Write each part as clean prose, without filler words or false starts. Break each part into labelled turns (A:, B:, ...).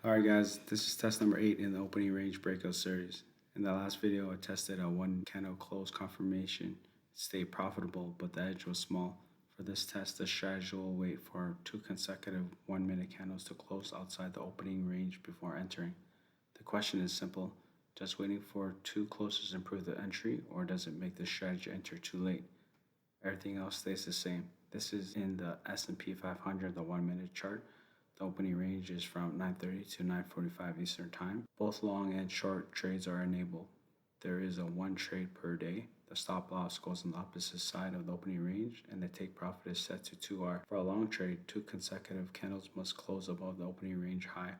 A: Alright guys, this is test number 8 in the Opening Range Breakout Series. In the last video I tested a one candle close confirmation. It stayed profitable but the edge was small. For this test, the strategy will wait for 2 consecutive 1-minute candles to close outside the opening range before entering. The question is simple: does waiting for 2 closes improve the entry, or does it make the strategy enter too late? Everything else stays the same. This is in the S&P 500, the 1-minute chart. The opening range is from 9:30 to 9:45 Eastern Time. Both long and short trades are enabled. There is a 1 trade per day. The stop loss goes on the opposite side of the opening range, and the take profit is set to 2R. For a long trade, 2 consecutive candles must close above the opening range high.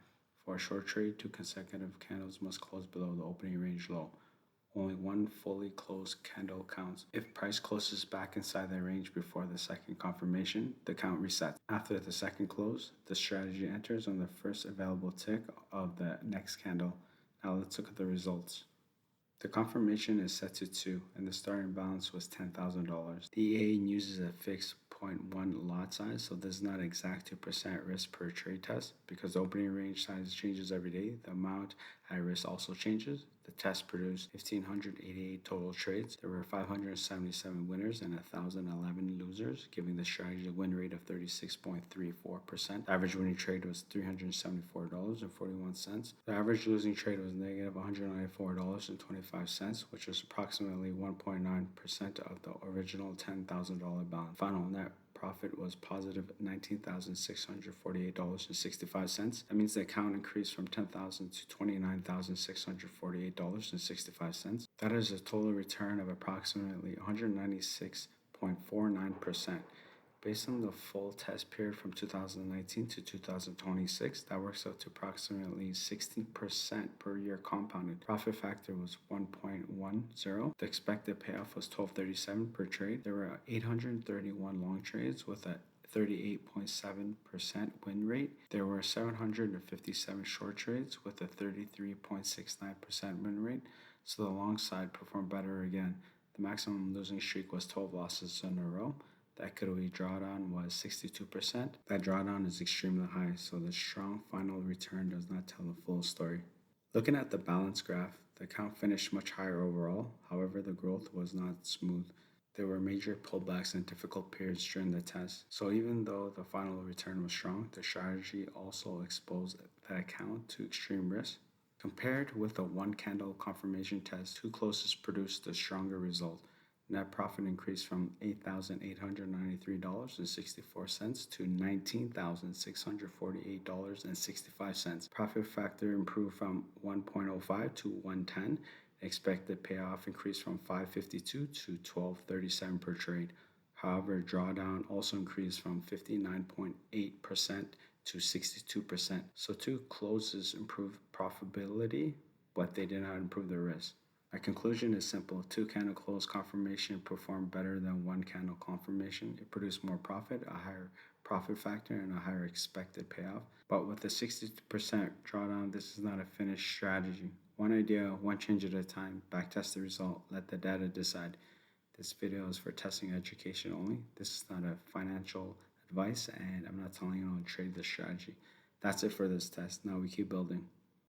A: For a short trade, 2 consecutive candles must close below the opening range low. Only 1 fully closed candle counts. If price closes back inside the range before the second confirmation, the count resets. After the second close, the strategy enters on the first available tick of the next candle. Now let's look at the results. The confirmation is set to 2, and the starting balance was $10,000. The EA uses a fixed 0.1 lot size, so this is not exact 2% risk per trade test. Because the opening range size changes every day, the amount at risk also changes. The test produced 1,588 total trades. There were 577 winners and 1,011 losers, giving the strategy a win rate of 36.34%. The average winning trade was $374.41. The average losing trade was negative $194.25, which was approximately 1.9% of the original $10,000 balance. Final net profit was positive $19,648.65. That means the account increased from $10,000 to $29,648.65. That is a total return of approximately 196.49%. Based on the full test period from 2019 to 2026, that works out to approximately 16% per year compounded. Profit factor was 1.10. The expected payoff was $12.37 per trade. There were 831 long trades with a 38.7% win rate. There were 757 short trades with a 33.69% win rate, so the long side performed better again. The maximum losing streak was 12 losses in a row. The equity drawdown was 62%. That drawdown is extremely high, so the strong final return does not tell the full story. Looking at the balance graph, the account finished much higher overall. However, the growth was not smooth. There were major pullbacks and difficult periods during the test. So even though the final return was strong, the strategy also exposed the account to extreme risk. Compared with a 1 candle confirmation test, 2 closest produced a stronger result. Net profit increased from $8,893.64 to $19,648.65. Profit factor improved from 1.05 to 110. Expected payoff increased from $5.52 to $12.37 per trade. However, drawdown also increased from 59.8% to 62%. So 2 closes improved profitability, but they did not improve the risk. My conclusion is simple: 2 candle close confirmation performed better than 1 candle confirmation. It produced more profit, a higher profit factor, and a higher expected payoff. But with a 60% drawdown, this is not a finished strategy. One idea, one change at a time. Backtest the result. Let the data decide. This video is for testing education only. This is not a financial advice, and I'm not telling you to trade this strategy. That's it for this test. Now we keep building.